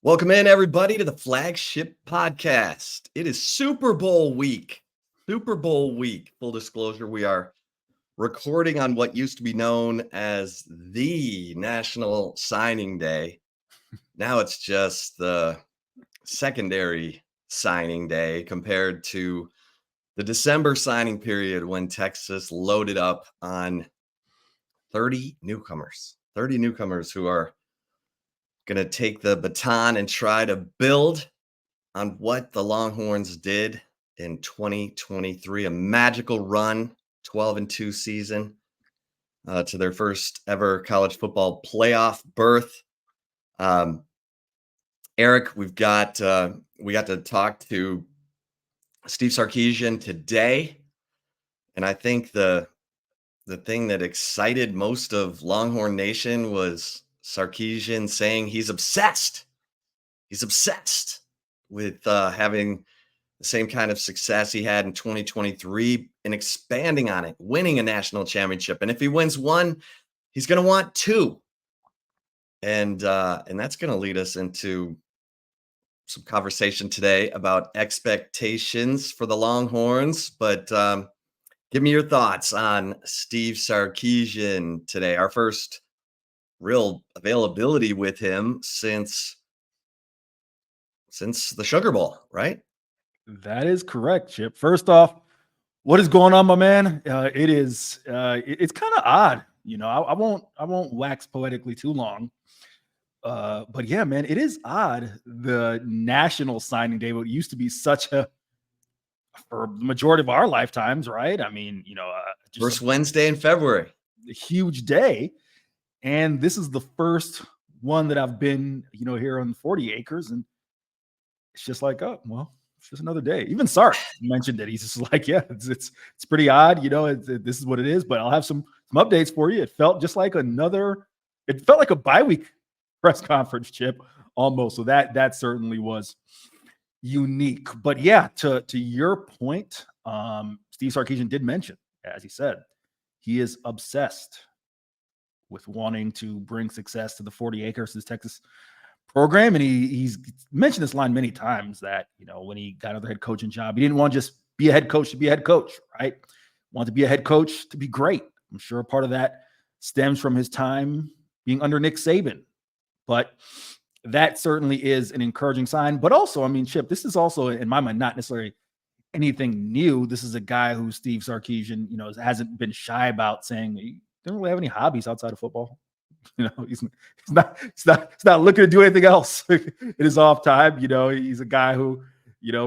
Welcome in, everybody, to the Flagship podcast. It is Super Bowl week. Super Bowl week. Full disclosure, we are recording on what used to be known as the National Signing Day. Now it's just the secondary signing day compared to the December signing period when Texas loaded up on 30 newcomers who are going to take the baton and try to build on what the Longhorns did in 2023, a magical run, 12-2 season to their first ever college football playoff berth. Eric, we got to talk to Steve Sarkisian today, and I think the thing that excited most of Longhorn Nation was Sarkisian saying he's obsessed. He's obsessed with having the same kind of success he had in 2023 and expanding on it, winning a national championship. And if he wins one, he's going to want two. And that's going to lead us into some conversation today about expectations for the Longhorns. But give me your thoughts on Steve Sarkisian today, our first real availability with him since the Sugar Bowl, right? That is correct, Chip. First off, what is going on, my man? It's kind of odd, I won't wax poetically too long, but yeah, man, it is odd. The National Signing Day, what used to be such a for the majority of our lifetimes, right? I mean, just first Wednesday in February, a huge day, and this is the first one that I've been, here on 40 acres, and it's just like, oh well. It's just another day. Even Sark mentioned it. He's just like, yeah, it's pretty odd. This is what it is, but I'll have some updates for you. It felt just like it felt like a bye week press conference, Chip, almost. So that certainly was unique. But yeah, to your point, Steve Sarkisian did mention, as he said, he is obsessed with wanting to bring success to the 40 acres, this Texas program, and he's mentioned this line many times that when he got another head coaching job, he didn't want to just be a head coach to be a head coach, right? Want to be a head coach to be great. I'm sure part of that stems from his time being under Nick Saban, but that certainly is an encouraging sign. But also, I mean, Chip, this is also in my mind not necessarily anything new. This is a guy who Steve Sarkisian, hasn't been shy about saying he doesn't really have any hobbies outside of football. He's not looking to do anything else in his off time. He's a guy who,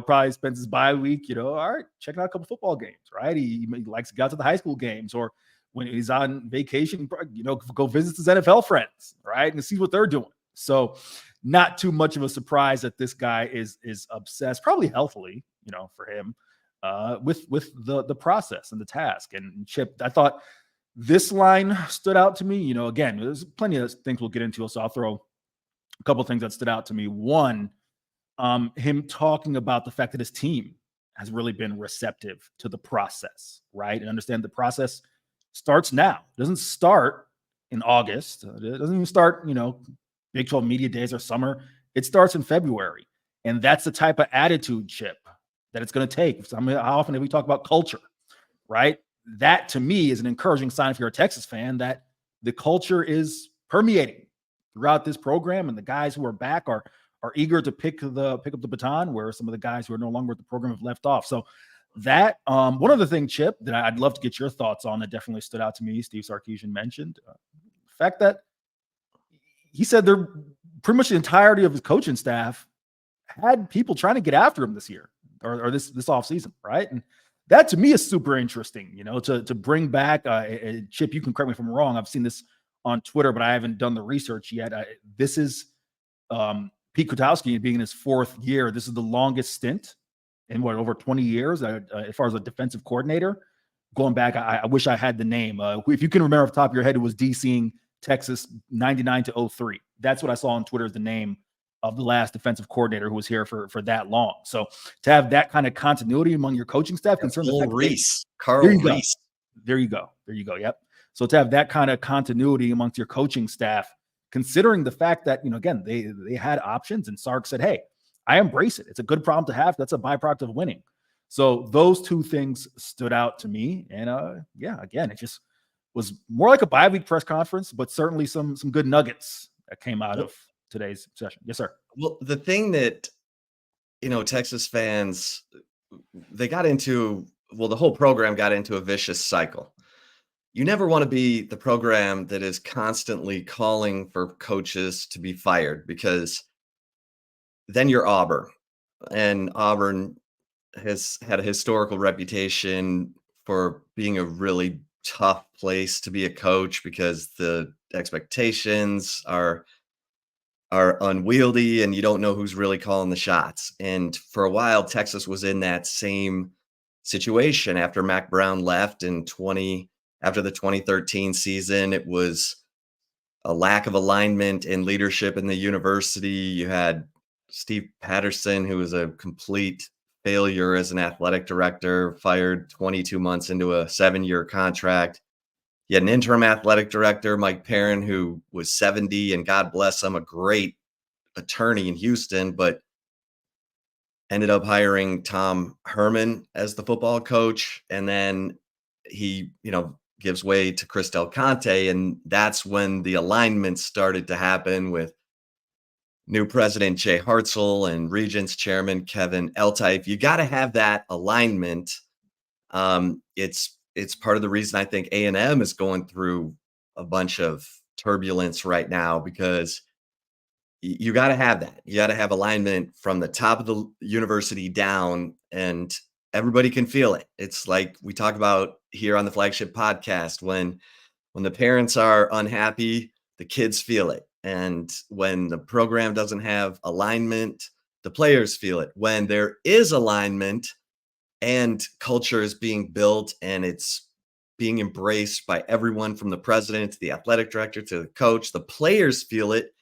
probably spends his bye week, all right, checking out a couple football games, right? He likes to go out to the high school games, or when he's on vacation, go visit his NFL friends, right? And see what they're doing. So not too much of a surprise that this guy is obsessed, probably healthily, for him, with the process and the task. And Chip, I thought this line stood out to me. Again, there's plenty of things we'll get into, so I'll throw a couple of things that stood out to me. One, him talking about the fact that his team has really been receptive to the process, right? And understand the process starts now. It doesn't start in August. It doesn't even start, Big 12 media days or summer. It starts in February. And that's the type of attitude, Chip, that it's going to take. I mean, how often do we talk about culture, right? That to me is an encouraging sign if you're a Texas fan that the culture is permeating throughout this program, and the guys who are back are eager to pick up the baton where some of the guys who are no longer with the program have left off. So that one other thing, Chip, that I'd love to get your thoughts on that definitely stood out to me, Steve Sarkisian mentioned the fact that he said they're pretty much the entirety of his coaching staff had people trying to get after him this year or this offseason, right? And that to me is super interesting, to bring back Chip. You can correct me if I'm wrong. I've seen this on Twitter, but I haven't done the research yet. This is Pete Kwiatkowski being in his fourth year. This is the longest stint in over 20 years as far as a defensive coordinator. Going back, I wish I had the name. If you can remember off the top of your head, it was DCing Texas 99 to 03. That's what I saw on Twitter as the name of the last defensive coordinator who was here for that long. So to have that kind of continuity among your coaching staff, Carl Reese. There you go. Yep. So to have that kind of continuity amongst your coaching staff considering the fact that, again, they had options, and Sark said, "Hey, I embrace it. It's a good problem to have. That's a byproduct of winning." So those two things stood out to me, and yeah, again, it just was more like a bye-week press conference, but certainly some good nuggets that came out of Well, today's session. Yes, sir. the thing that Texas fans they got into, the whole program got into a vicious cycle. You never want to be the program that is constantly calling for coaches to be fired, because then you're Auburn, and Auburn has had a historical reputation for being a really tough place to be a coach, because the expectations are unwieldy and you don't know who's really calling the shots. And for a while, Texas was in that same situation after Mac Brown left after the 2013 season. It was a lack of alignment and leadership in the university. You had Steve Patterson, who was a complete failure as an athletic director, fired 22 months into a 7-year contract. You had an interim athletic director, Mike Perrin, who was 70, and God bless him, a great attorney in Houston, but ended up hiring Tom Herman as the football coach. And then he, gives way to Chris Del Conte. And that's when the alignment started to happen with new president Jay Hartzell and Regents chairman Kevin Eltife. You got to have that alignment. It's part of the reason I think A&M is going through a bunch of turbulence right now, because you got to have that. You got to have alignment from the top of the university down, and everybody can feel it. It's like we talk about here on the Flagship podcast, when the parents are unhappy, the kids feel it. And when the program doesn't have alignment, the players feel it. When there is alignment and culture is being built and it's being embraced by everyone, from the president to the athletic director to the coach, the players feel it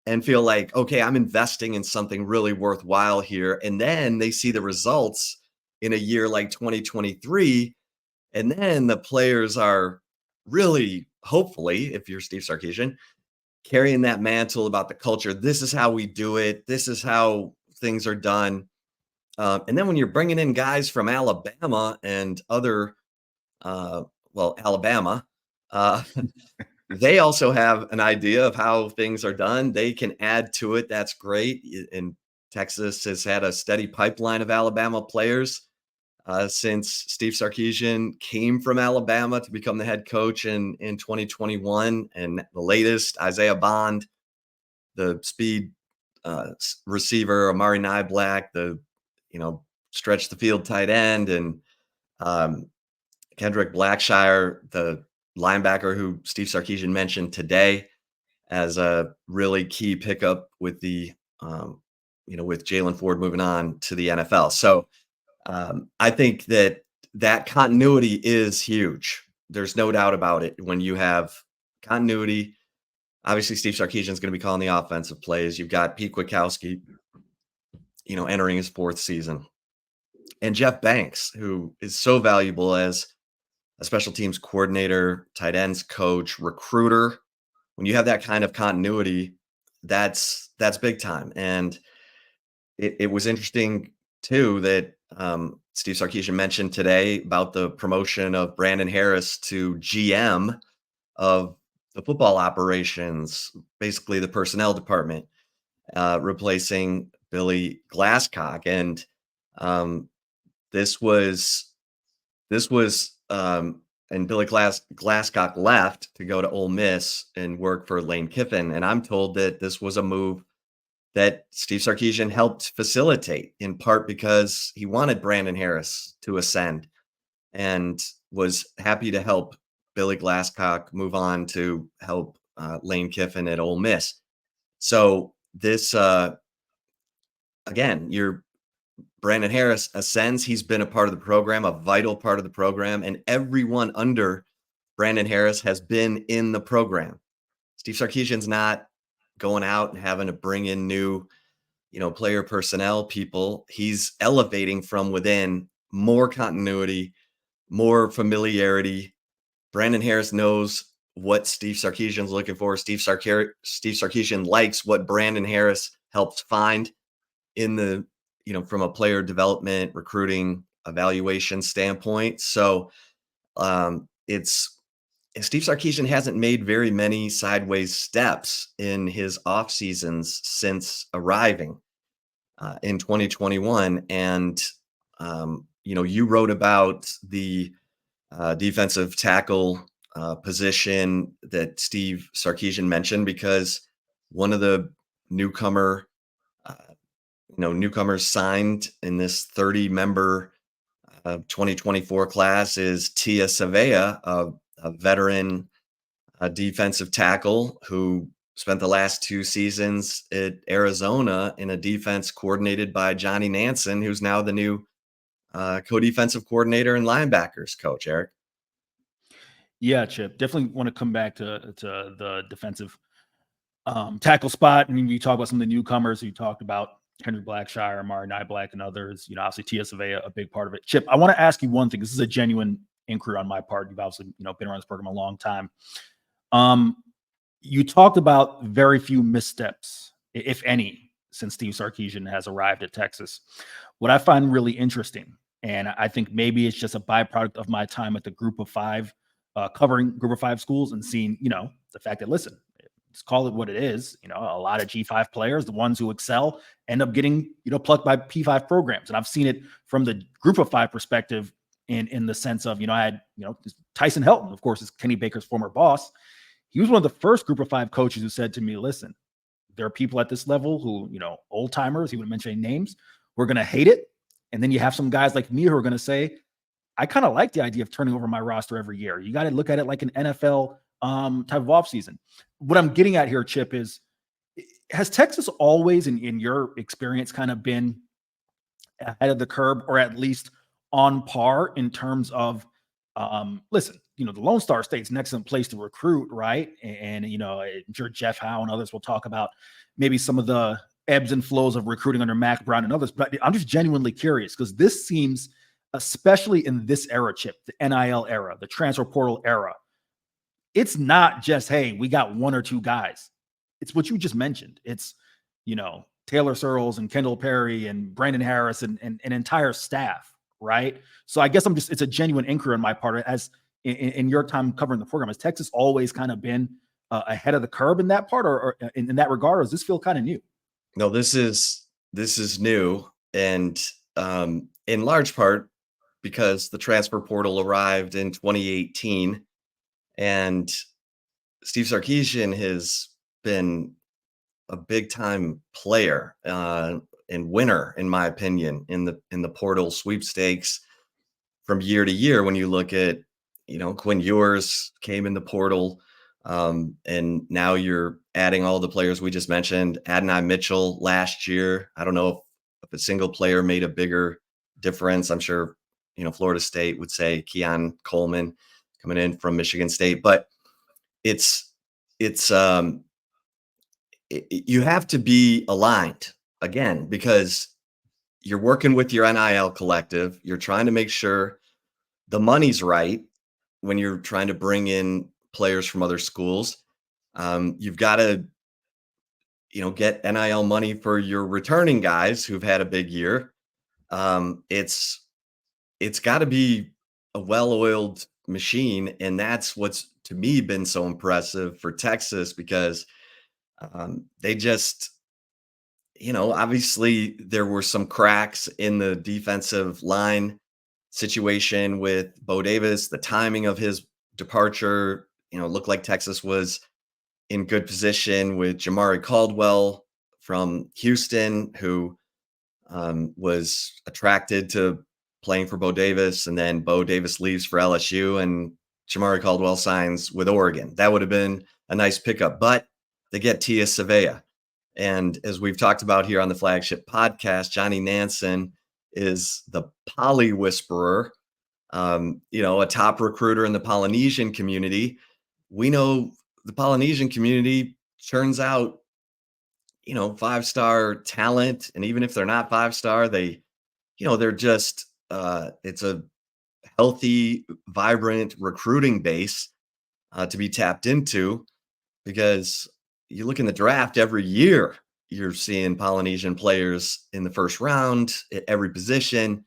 and feel like, okay, I'm investing in something really worthwhile here. And then they see the results in a year like 2023. And then the players are really, hopefully, if you're Steve Sarkisian, carrying that mantle about the culture. This is how we do it. This is how things are done. And then when you're bringing in guys from Alabama and other, Alabama, uh, they also have an idea of how things are done. They can add to it. That's great. And Texas has had a steady pipeline of Alabama players since Steve Sarkisian came from Alabama to become the head coach in 2021. And the latest, Isaiah Bond, the speed receiver, Amari Niblack, the stretch the field tight end, and um, Kendrick Blackshire, the linebacker who Steve Sarkisian mentioned today as a really key pickup with with Jalen Ford moving on to the NFL. So I think that continuity is huge. There's no doubt about it. When you have continuity, obviously Steve Sarkisian is going to be calling the offensive plays. You've got Pete Kwiatkowski, entering his 4th season, and Jeff Banks, who is so valuable as a special teams coordinator, tight ends coach, recruiter. When you have that kind of continuity, that's big time. And it was interesting too that Steve Sarkisian mentioned today about the promotion of Brandon Harris to GM of the football operations, basically the personnel department, replacing Billy Glasscock. And um, this was and Billy Glasscock left to go to Ole Miss and work for Lane Kiffin. And I'm told that this was a move that Steve Sarkisian helped facilitate, in part because he wanted Brandon Harris to ascend and was happy to help Billy Glasscock move on to help Lane Kiffin at Ole Miss. So this, again, you're Brandon Harris ascends. He's been a part of the program, a vital part of the program, and everyone under Brandon Harris has been in the program. Steve Sarkisian's not going out and having to bring in new, player personnel people. He's elevating from within, more continuity, more familiarity. Brandon Harris knows what Steve Sarkisian's looking for. Steve Sarkisian likes what Brandon Harris helped find in the, from a player development, recruiting, evaluation standpoint. So it's Steve Sarkisian hasn't made very many sideways steps in his off seasons since arriving in 2021. And you wrote about the defensive tackle position that Steve Sarkisian mentioned because one of the newcomer, uh, newcomers signed in this 30-member 2024 class is Tia Savea, a veteran defensive tackle who spent the last 2 seasons at Arizona in a defense coordinated by Johnny Nansen, who's now the new co-defensive coordinator and linebackers coach, Eric. Yeah, Chip. Definitely want to come back to the defensive tackle spot. I mean, you talk about some of the newcomers. You talked about Henry Blackshire, Amari Nyblack, and others. Obviously Tia Savea, a big part of it. Chip, I want to ask you one thing. This is a genuine inquiry on my part. You've obviously been around this program a long time. You talked about very few missteps, if any, since Steve Sarkisian has arrived at Texas. What I find really interesting, and I think maybe it's just a byproduct of my time at the Group of Five, covering Group of Five schools and seeing, the fact that, listen, let's call it what it is. A lot of G5 players, the ones who excel, end up getting, plucked by P5 programs. And I've seen it from the Group of Five perspective in the sense of, I had, Tyson Helton, of course, is Kenny Baker's former boss. He was one of the first Group of Five coaches who said to me, listen, there are people at this level who, old timers, he wouldn't mention any names, we're going to hate it. And then you have some guys like me who are going to say, I kind of like the idea of turning over my roster every year. You got to look at it like an NFL type of offseason. What I'm getting at here, Chip, is has Texas always, in your experience, kind of been ahead of the curve or at least on par in terms of, listen, the Lone Star State's an excellent place to recruit, right? And I'm sure Jeff Howe and others will talk about maybe some of the ebbs and flows of recruiting under Mac Brown and others. But I'm just genuinely curious because this seems, especially in this era, Chip, the NIL era, the transfer portal era, it's not just, hey, we got one or two guys. It's what you just mentioned. It's, Taylor Searles and Kendall Perry and Brandon Harris and an entire staff, right? So I guess it's a genuine inquiry on my part as in your time covering the program. Has Texas always kind of been ahead of the curve in that part or in that regard, or does this feel kind of new? No, this is new. And in large part because the transfer portal arrived in 2018 and Steve Sarkisian has been a big time player and winner, in my opinion, in the portal sweepstakes from year to year. When you look at, Quinn Ewers came in the portal, and now you're adding all the players we just mentioned. Adonai Mitchell last year. I don't know if a single player made a bigger difference. I'm sure, Florida State would say Keon Coleman coming in from Michigan State, but it's you have to be aligned again because you're working with your NIL collective. You're trying to make sure the money's right when you're trying to bring in players from other schools. You've got to, get NIL money for your returning guys who've had a big year. It's got to be a well-oiled machine, and that's what's to me been so impressive for Texas because they just, obviously there were some cracks in the defensive line situation with Bo Davis. The timing of his departure, looked like Texas was in good position with Jamari Caldwell from Houston, who was attracted to playing for Bo Davis. And then Bo Davis leaves for LSU and Jamari Caldwell signs with Oregon. That would have been a nice pickup, but they get Tia Savea. And as we've talked about here on the Flagship podcast, Johnny Nansen is the poly whisperer, a top recruiter in the Polynesian community. We know the Polynesian community churns out, 5-star talent. And even if they're not 5-star, they're just, it's a healthy, vibrant recruiting base. to be tapped into, because you look in the draft every year, you're seeing Polynesian players in the first round at every position.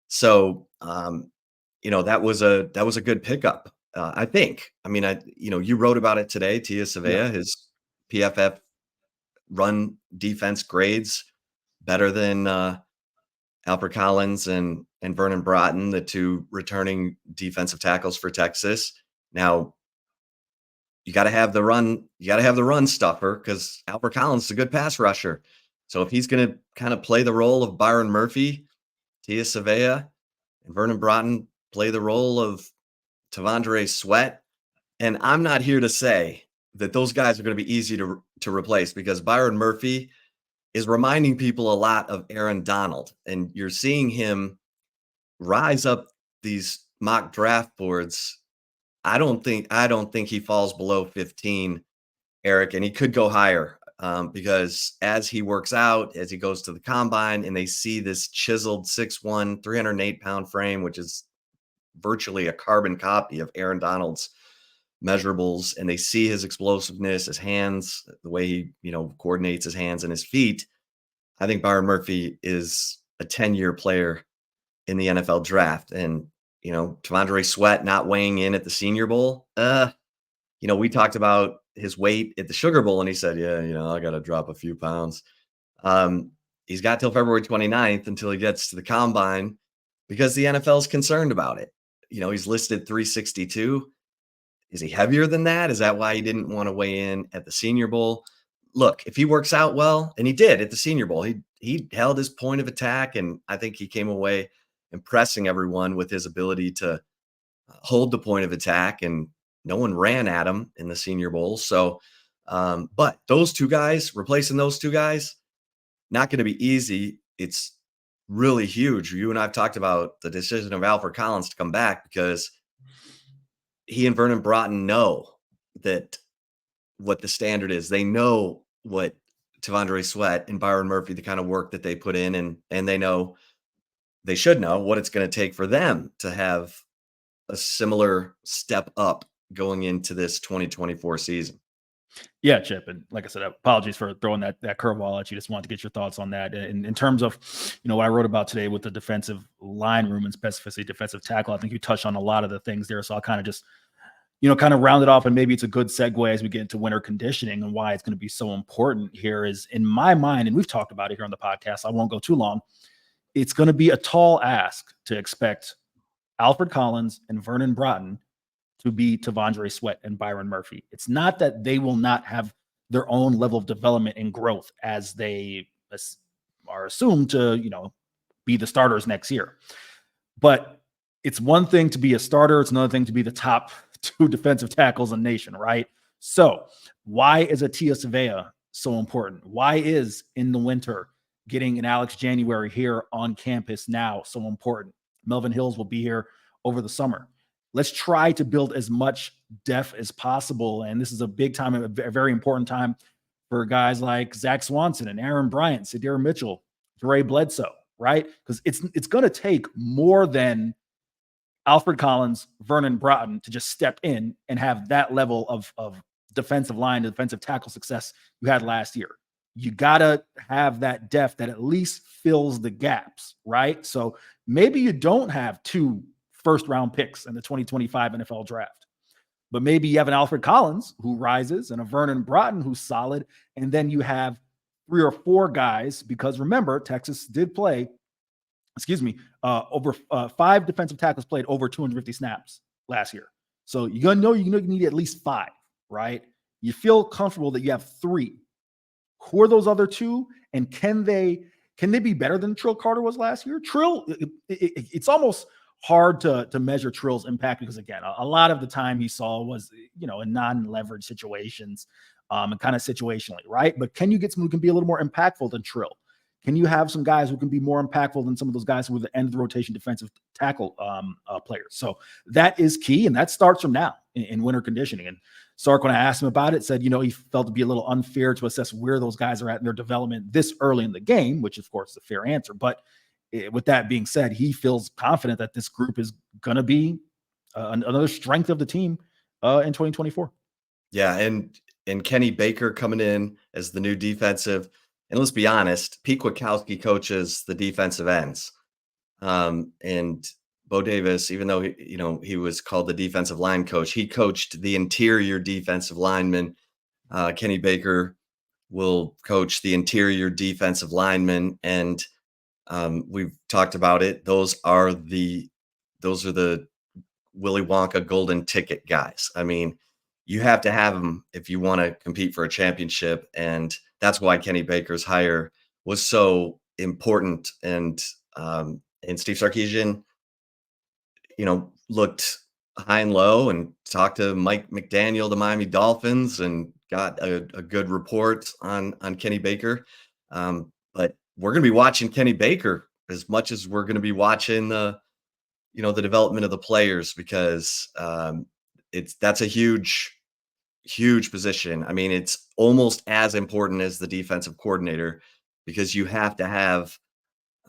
So, that was a good pickup. I think. I mean, you wrote about it today. Tia Yeah. Savea, his PFF run defense grades better than Alfred Collins and Vernon Broughton, the two returning defensive tackles for Texas. Now, you got to have the run. You got to have the run stuffer, because Alfred Collins is a good pass rusher. So if he's going to kind of play the role of Byron Murphy, Tia Savea, and Vernon Broughton play the role of Tavondre Sweat. And I'm not here to say that those guys are going to be easy to replace, because Byron Murphy is reminding people a lot of Aaron Donald, and you're seeing him rise up these mock draft boards. I don't think he falls below 15, Eric, and he could go higher, because as he works out, as he goes to the combine, and they see this chiseled 6'1", 308-pound frame, which is virtually a carbon copy of Aaron Donald's measurables, and they see his explosiveness, his hands, the way he, coordinates his hands and his feet. I think Byron Murphy is a 10-year player in the NFL draft. And, Tavondre Sweat not weighing in at the Senior Bowl. We talked about his weight at the Sugar Bowl, and he said, yeah, I got to drop a few pounds. He's got till February 29th until he gets to the combine, because the NFL is concerned about it. He's listed 362. Is he heavier than that? Is that why he didn't want to weigh in at the Senior Bowl? Look, if he works out well, and he did at the Senior Bowl, he held his point of attack, and I think he came away impressing everyone with his ability to hold the point of attack, and no one ran at him in the Senior Bowl. So, but those two guys, replacing those two guys, not going to be easy. It's really huge. You and I have talked about the decision of Alfred Collins to come back, because he and Vernon Broughton know that what the standard is. They know what Tavondre Sweat and Byron Murphy, the kind of work that they put in, and they should know what it's going to take for them to have a similar step up going into this 2024 season. Yeah, Chip, and like I said, apologies for throwing that curveball at you. Just wanted to get your thoughts on that. And in terms of, what I wrote about today with the defensive line room and specificity, defensive tackle, I think you touched on a lot of the things there. So I'll kind of just, kind of round it off, and maybe it's a good segue as we get into winter conditioning and why it's going to be so important here. Is in my mind, and we've talked about it here on the podcast, I won't go too long. It's going to be a tall ask to expect Alfred Collins and Vernon Broughton to be Tavondre Sweat and Byron Murphy. It's not that they will not have their own level of development and growth as they are assumed to, be the starters next year. But it's one thing to be a starter. It's another thing to be the top two defensive tackles in the nation, right? So why is a Tia Savea so important? Why is in the winter getting an Alex January here on campus now so important? Melvin Hills will be here over the summer. Let's try to build as much depth as possible. And this is a big time, a very important time for guys like Zach Swanson and Aaron Bryant, Sadir Mitchell, Dre Bledsoe, right? Because it's going to take more than Alfred Collins, Vernon Broughton to just step in and have that level of defensive line, defensive tackle success you had last year. You got to have that depth that at least fills the gaps, right? So maybe you don't have 2 first-round picks in the 2025 NFL draft, but maybe you have an Alfred Collins who rises and a Vernon Broughton who's solid, and then you have 3 or 4 guys, because remember, Texas did play, over 5 defensive tackles played over 250 snaps last year. So you need at least 5, right? You feel comfortable that you have 3. Who are those other 2? And can they be better than Trill Carter was last year? Trill, it's almost hard to measure Trill's impact, because again, a lot of the time he saw was, in non-leverage situations, and kind of situationally, right? But can you get someone who can be a little more impactful than Trill? Can you have some guys who can be more impactful than some of those guys who were the end of the rotation defensive tackle players? So that is key, and that starts from now in winter conditioning. And Sark, when I asked him about it, said, he felt it'd be a little unfair to assess where those guys are at in their development this early in the game, which of course is a fair answer. But with that being said, he feels confident that this group is going to be another strength of the team in 2024. Yeah, and Kenny Baker coming in as the new defensive, and let's be honest, Pete Kwiatkowski coaches the defensive ends. And Bo Davis, even though he was called the defensive line coach, he coached the interior defensive lineman. Kenny Baker will coach the interior defensive lineman, and we've talked about it. Those are the Willy Wonka golden ticket guys. I mean, you have to have them if you want to compete for a championship, and that's why Kenny Baker's hire was so important. And Steve Sarkisian, looked high and low and talked to Mike McDaniel, the Miami Dolphins, and got a good report on Kenny Baker. But we're going to be watching Kenny Baker as much as we're going to be watching the development of the players, because that's a huge position. I mean, it's almost as important as the defensive coordinator, because you have to have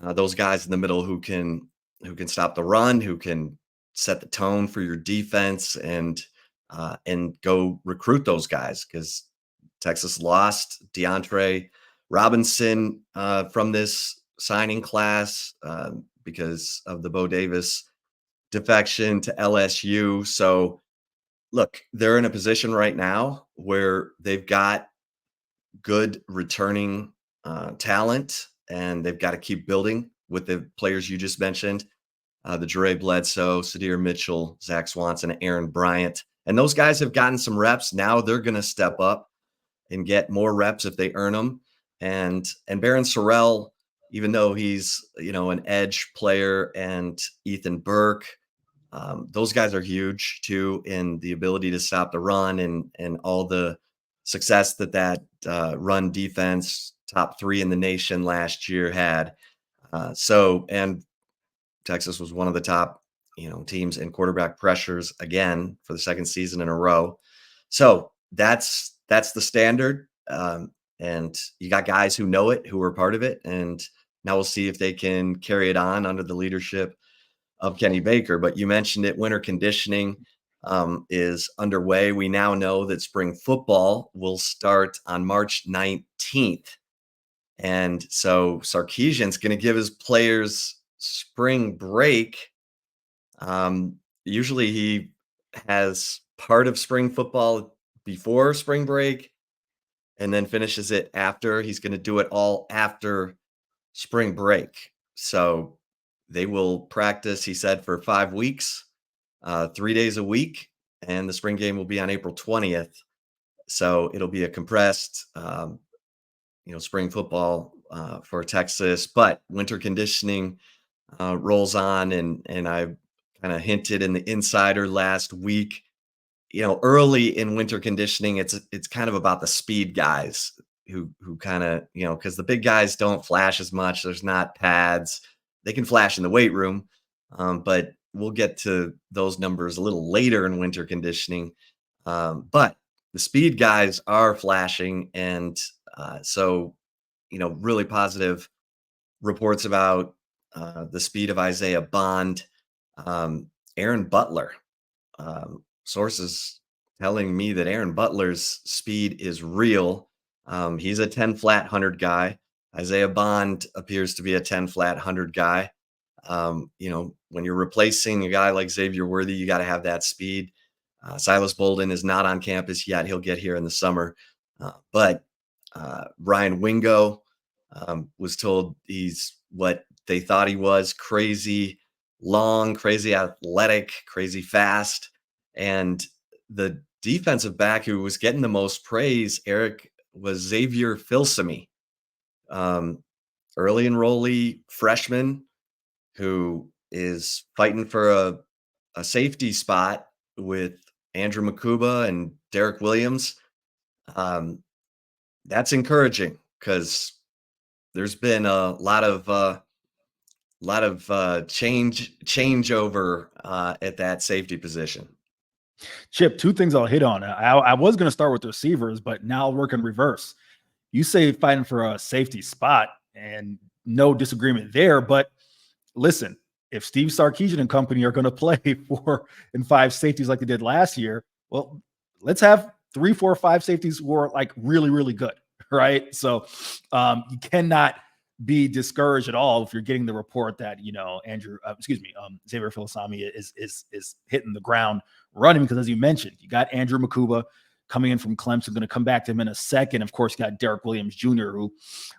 those guys in the middle who can stop the run, who can set the tone for your defense, and go recruit those guys, because Texas lost DeAndre Robinson from this signing class because of the Bo Davis defection to LSU. So look, they're in a position right now where they've got good returning talent, and they've got to keep building with the players you just mentioned, the Jure Bledsoe, Sadir Mitchell, Zach Swanson, Aaron Bryant. And those guys have gotten some reps. Now they're going to step up and get more reps if they earn them. And Baron Sorrell, even though he's an edge player, and Ethan Burke, those guys are huge too in the ability to stop the run, and all the success that run defense, top 3 in the nation last year, had. And Texas was one of the top, teams in quarterback pressures again for the second season in a row. So that's the standard. And you got guys who know it, who are part of it. And now we'll see if they can carry it on under the leadership of Kenny Baker. But you mentioned it, winter conditioning is underway. We now know that spring football will start on March 19th. And so Sarkisian's going to give his players spring break. Usually he has part of spring football before spring break and then finishes it after. He's going to do it all after spring break. So they will practice, he said, for 5 weeks, 3 days a week, and the spring game will be on April 20th. So it'll be a compressed, spring football for Texas, but winter conditioning rolls on, and I kind of hinted in the Insider last week. Early in winter conditioning, it's kind of about the speed guys who kind of, because the big guys don't flash as much. There's not pads. They can flash in the weight room, but we'll get to those numbers a little later in winter conditioning. But the speed guys are flashing, and so really positive reports about the speed of Isaiah Bond, Aaron Butler. Sources telling me that Aaron Butler's speed is real. He's a 10 flat 100 guy. Isaiah Bond appears to be a 10 flat 100 guy. When you're replacing a guy like Xavier Worthy, you got to have that speed. Silas Bolden is not on campus yet. He'll get here in the summer. But Ryan Wingo was told he's what they thought he was: crazy long, crazy athletic, crazy fast. And the defensive back who was getting the most praise, Eric, was Xavier Filsaime, early enrollee freshman who is fighting for a safety spot with Andrew Makuba and Derek Williams. That's encouraging, because there's been a lot of changeover at that safety position. Chip, 2 things I'll hit on. I was going to start with the receivers, but now I'll work in reverse. You say fighting for a safety spot, and no disagreement there. But listen, if Steve Sarkisian and company are going to play 4 and 5 safeties like they did last year, Well, let's have 3, 4, 5 safeties who are like really, really good, right? So you cannot be discouraged at all if you're getting the report that Xavier Filasami is hitting the ground running because, as you mentioned, you got Andrew Makuba coming in from Clemson. Going to come back to him in a second. Of course, you got Derek Williams Jr., who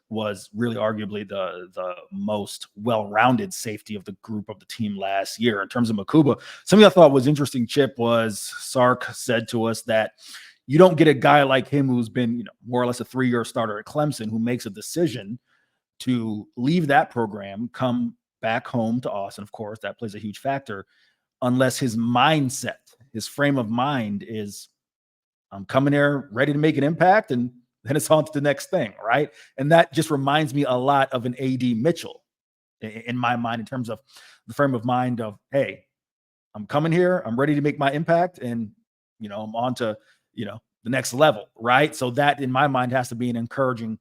was really arguably the most well-rounded safety of the group of the team last year. In terms of Makuba, something I thought was interesting, Chip, was Sark said to us that you don't get a guy like him who's been, more or less a 3-year starter at Clemson who makes a decision to leave that program, come back home to Austin. Of course, that plays a huge factor, unless his mindset, his frame of mind is, I'm coming here ready to make an impact, and then it's on to the next thing, right? And that just reminds me a lot of an AD Mitchell in my mind, in terms of the frame of mind of, hey, I'm coming here, I'm ready to make my impact, and I'm on to the next level, right? So that, in my mind, has to be an encouraging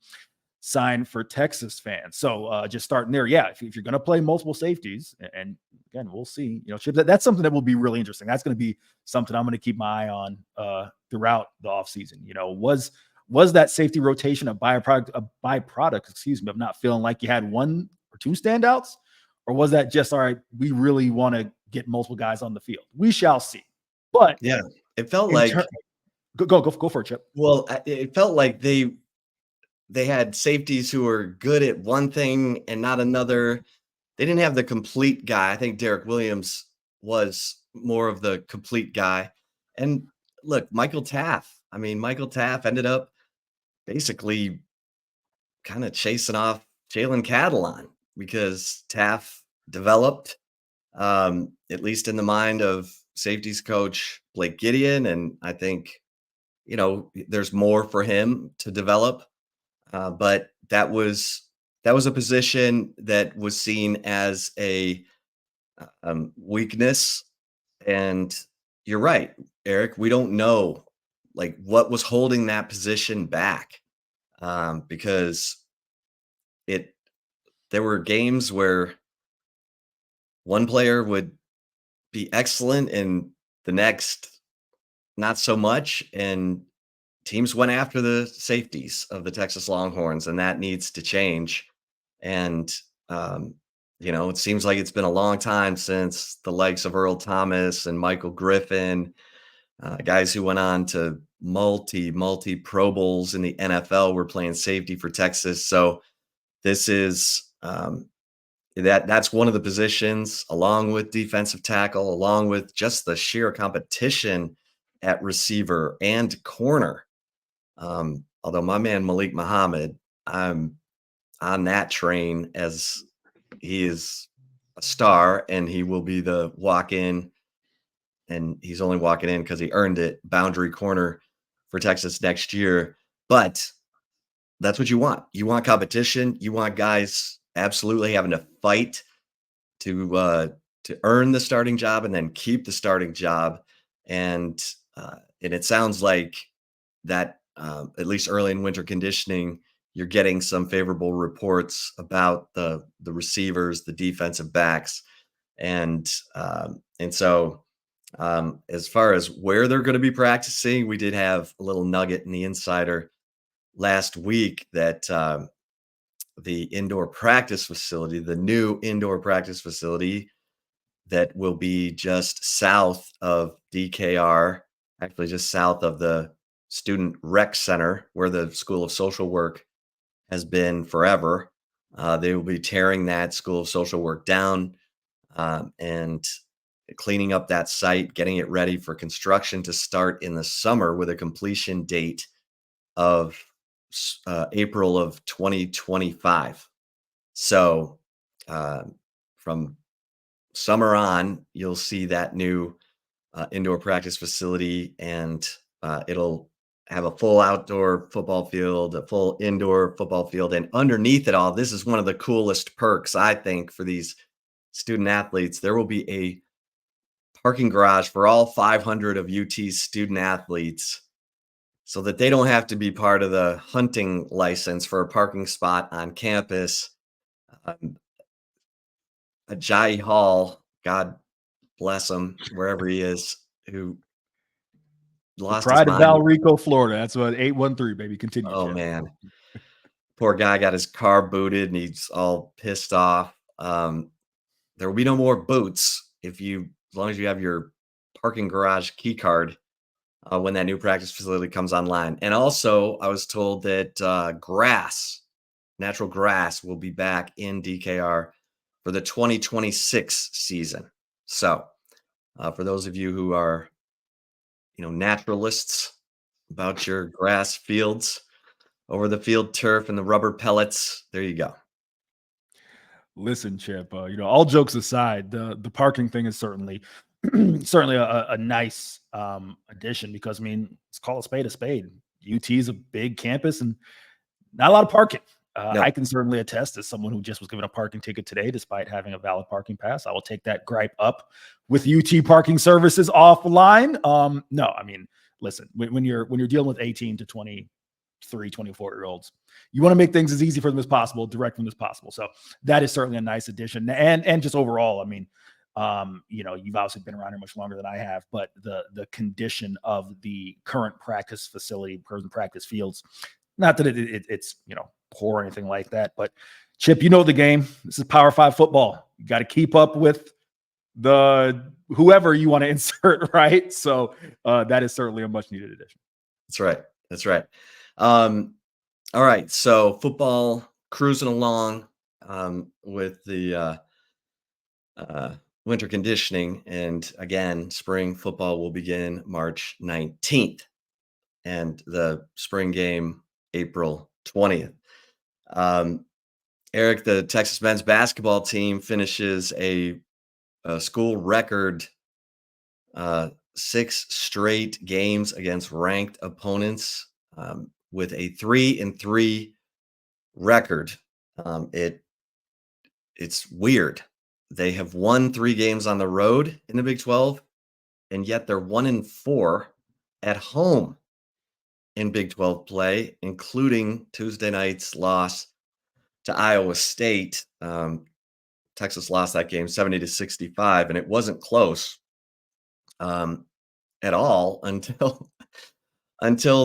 sign for Texas fans. So just starting there, yeah, if you're going to play multiple safeties, and again, we'll see, Chip, that's something that will be really interesting. That's going to be something I'm going to keep my eye on throughout the offseason. Was that safety rotation a byproduct, excuse me, of not feeling like you had one or two standouts? Or was that just, all right, we really want to get multiple guys on the field? We shall see. But Yeah, it felt in like turn, go for it, Chip. well, it felt like they had safeties who were good at one thing and not another. They didn't have the complete guy. I think Derek Williams was more of the complete guy. And look, Michael Taff ended up basically kind of chasing off Jalen Catalon because Taff developed, at least in the mind of safeties coach Blake Gideon. And I think, there's more for him to develop. But that was a position that was seen as a weakness. And you're right, Eric. We don't know like what was holding that position back, because it there were games where one player would be excellent and the next not so much, and teams went after the safeties of the Texas Longhorns, and that needs to change. And um, it seems like it's been a long time since the likes of Earl Thomas and Michael Griffin, guys who went on to multi Pro Bowls in the NFL, were playing safety for Texas. So this is that's one of the positions, along with defensive tackle, along with just the sheer competition at receiver and corner. Although my man Malik Muhammad, I'm on that train, as he is a star and he will be the walk in, and he's only walking in because he earned it, boundary corner for Texas next year. But that's what you want. You want competition. You want guys absolutely having to fight to uh, to earn the starting job and then keep the starting job. And and it sounds like that, at least early in winter conditioning, you're getting some favorable reports about the receivers, the defensive backs, and so as far as where they're going to be practicing, we did have a little nugget in the insider last week that the indoor practice facility, the new indoor practice facility that will be just south of DKR, actually just south of the Student Rec Center, where the School of Social Work has been forever. They will be tearing that School of Social Work down, and cleaning up that site, getting it ready for construction to start in the summer with a completion date of April of 2025. So from summer on, you'll see that new indoor practice facility, and it'll have a full outdoor football field, a full indoor football field. And underneath it all, this is one of the coolest perks, I think, for these student athletes. There will be a parking garage for all 500 of UT's student athletes so that they don't have to be part of the hunting license for a parking spot on campus. Um, Ajayi Hall, God bless him, wherever he is, who The lost his pride of mind. Valrico, Florida. That's what 813, baby. Continue, Oh, Chip. man. Poor guy got his car booted, and he's all pissed off. There will be no more boots as long as you have your parking garage key card, when that new practice facility comes online. And also, I was told that, natural grass will be back in DKR for the 2026 season. So, for those of you who are, naturalists about your grass fields, over the field turf and the rubber pellets, there you go. Listen, Chip, all jokes aside, the parking thing is certainly certainly a nice addition because I mean, let's call a spade a spade. UT is a big campus and not a lot of parking. I No, can certainly attest as someone who just was given a parking ticket today, despite having a valid parking pass. I will take that gripe up with UT parking services offline. No, I mean, listen, when you're dealing with 18 to 23, 24-year-olds, you want to make things as easy for them as possible, direct them as possible. So that is certainly a nice addition. And just overall, I mean, you've obviously been around here much longer than I have, but the condition of the current practice facility, current practice fields, not that it's poor or anything like that, but Chip, the game. This is Power Five football. You got to keep up with the whoever you want to insert, right? So that is certainly a much needed addition. that's right. That's right. All right. So football cruising along, with the winter conditioning. And again, spring football will begin March 19th and the spring game April 20th. Um, Eric, the Texas men's basketball team finishes a school record, 6 straight games against ranked opponents, with a 3-3 record. It's weird. They have won 3 games on the road in the Big 12, and yet they're 1-4 at home in Big 12 play, including Tuesday night's loss to Iowa State. Texas lost that game 70-65, and it wasn't close, at all until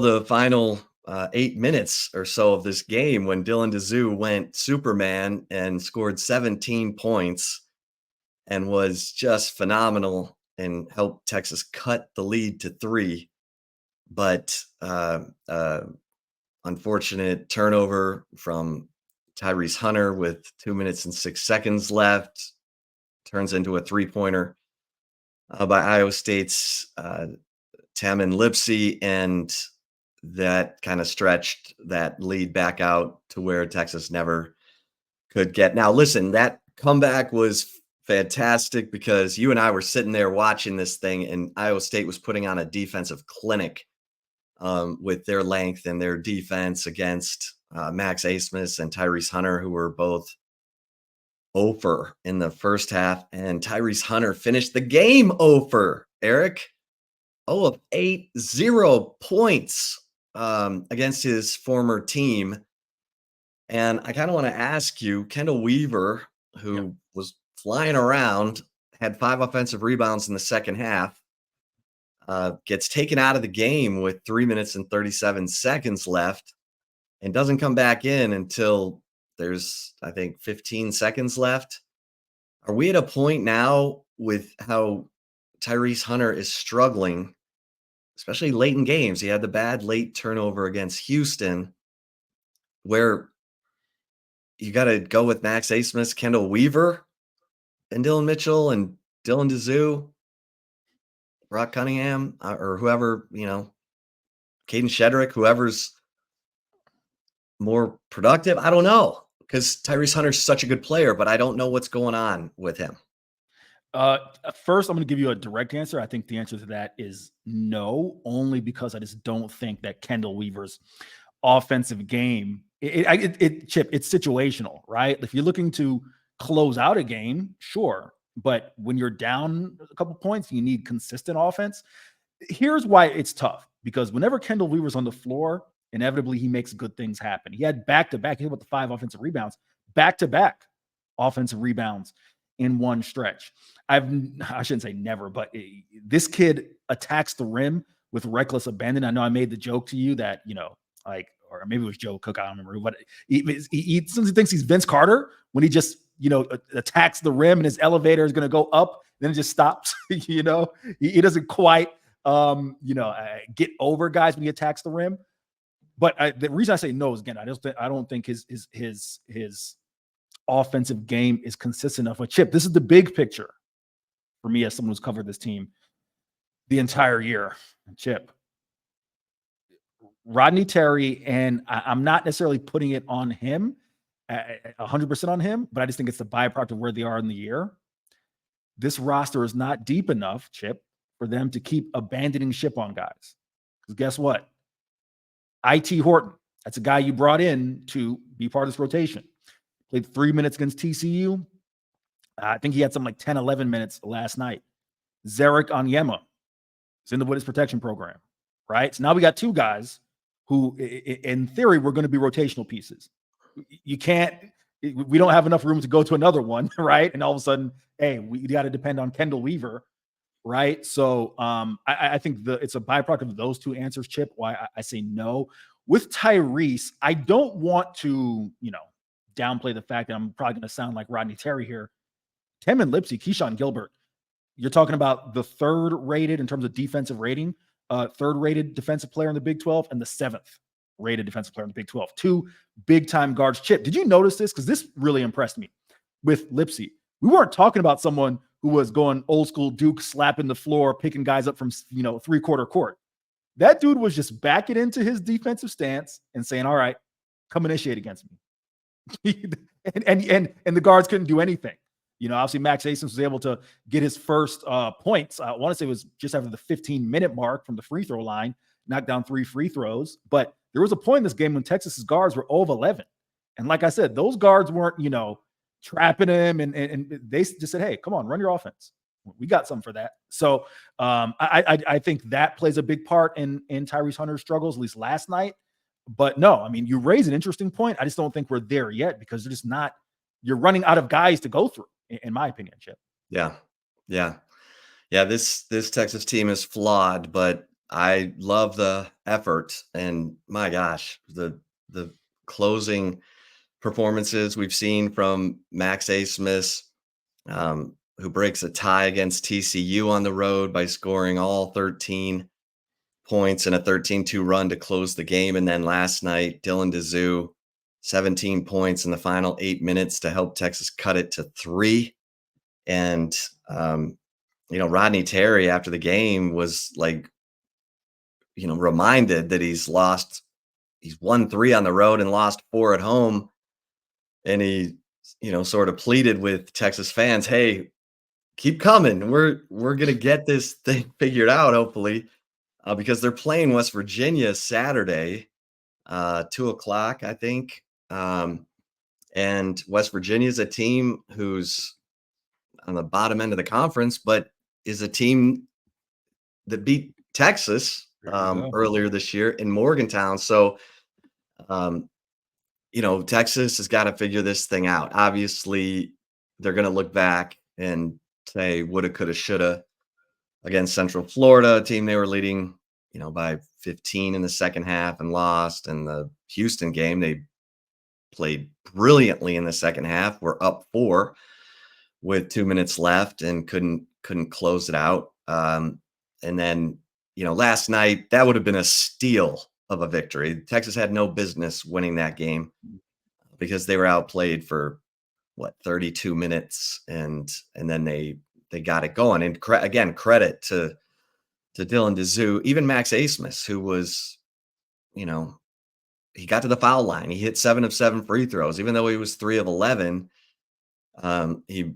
the final 8 minutes or so of this game when Dylan Dizu went Superman and scored 17 points and was just phenomenal and helped Texas cut the lead to 3. But unfortunate turnover from Tyrese Hunter with 2 minutes and 6 seconds left turns into a 3-pointer by Iowa State's Tamin Lipsey, and that kind of stretched that lead back out to where Texas never could get. Now, listen, that comeback was fantastic because you and I were sitting there watching this thing, and Iowa State was putting on a defensive clinic, with their length and their defense against Max Asmus and Tyrese Hunter, who were both over in the first half. And Tyrese Hunter finished the game over, Eric. 0 of 8, 0 points, against his former team. And I kind of want to ask you, Kendall Weaver, Yeah. who was flying around, had 5 offensive rebounds in the second half, gets taken out of the game with 3 minutes and 37 seconds left and doesn't come back in until there's, I think, 15 seconds left. Are we at a point now with how Tyrese Hunter is struggling, especially late in games? He had the bad late turnover against Houston, where you got to go with Max Asmus, Kendall Weaver, and Dylan Mitchell, and Dylan Dizu, Brock Cunningham, or whoever, Caden Shedrick, whoever's more productive. I don't know, because Tyrese Hunter's such a good player, but I don't know what's going on with him. First, I'm going to give you a direct answer. I think the answer to that is no, only because I just don't think that Kendall Weaver's offensive game, Chip, it's situational, right? If you're looking to close out a game, sure. But when you're down a couple points, you need consistent offense. Here's why it's tough, because whenever Kendall Weaver's on the floor, inevitably he makes good things happen. He had back-to-back, he had about the 5 offensive rebounds, back-to-back offensive rebounds in one stretch. I shouldn't say never, but this kid attacks the rim with reckless abandon. I know I made the joke to you that, like, or maybe it was Joe Cook, I don't remember, but he thinks he's Vince Carter when he just, attacks the rim and his elevator is going to go up, then it just stops. He doesn't quite, get over guys when he attacks the rim. But the reason I say no is, again, I don't think his offensive game is consistent enough. But Chip, this is the big picture for me as someone who's covered this team the entire year. Chip, Rodney Terry, and I'm not necessarily putting it on him, 100% on him, but I just think it's the byproduct of where they are in the year. This roster is not deep enough, Chip, for them to keep abandoning ship on guys. Because guess what? IT Horton, that's a guy you brought in to be part of this rotation. Played 3 minutes against TCU. I think he had something like 10, 11 minutes last night. Zarek Onyema is in the witness protection program, right? So now we got two guys who, in theory, were going to be rotational pieces. We don't have enough room to go to another one, right? And all of a sudden, hey, we got to depend on Kendall Weaver, right? So I think it's a byproduct of those two answers, Chip, why I say no. With Tyrese, I don't want to, downplay the fact that I'm probably going to sound like Rodney Terry here. Tamin Lipsey, Keyshawn Gilbert, you're talking about the third rated in terms of defensive rating, third rated defensive player in the Big 12 and the seventh rated defensive player in the Big 12. Two big time guards. Chip, did you notice this? Because this really impressed me with Lipsey. We weren't talking about someone who was going old school Duke, slapping the floor, picking guys up from, 3/4 court. That dude was just backing into his defensive stance and saying, all right, come initiate against me. and the guards couldn't do anything. Obviously Max Asins was able to get his first points. I want to say it was just after the 15-minute mark from the free throw line, knocked down 3 free throws. But there was a point in this game when Texas's guards were 0 of 11. And like I said, those guards weren't, trapping him. And they just said, hey, come on, run your offense. We got something for that. So I think that plays a big part in Tyrese Hunter's struggles, at least last night. But no, I mean, you raise an interesting point. I just don't think we're there yet because they're just not, you're running out of guys to go through, in my opinion, Chip. Yeah. This Texas team is flawed, but I love the effort. And my gosh, the closing performances we've seen from Max Asmus, who breaks a tie against TCU on the road by scoring all 13 points in a 13-2 run to close the game. And then last night, Dylan Dizu, 17 points in the final 8 minutes to help Texas cut it to 3. And, Rodney Terry after the game was like, reminded that he's won 3 on the road and lost 4 at home. And he, sort of pleaded with Texas fans, hey, keep coming. We're going to get this thing figured out, hopefully, because they're playing West Virginia Saturday, 2:00, I think. And West Virginia is a team who's on the bottom end of the conference, but is a team that beat Texas earlier this year in Morgantown. So, Texas has got to figure this thing out. Obviously, they're going to look back and say woulda, coulda, shoulda against Central Florida, a team they were leading, by 15 in the second half and lost. And the Houston game, they played brilliantly in the second half. We're up 4 with 2 minutes left and couldn't close it out. And then, last night, that would have been a steal of a victory. Texas had no business winning that game because they were outplayed for 32 minutes. And then they got it going. And again, credit to Dylan Dizu, even Max Asmus, who was, he got to the foul line. He hit 7 of 7 free throws, even though he was 3 of 11. He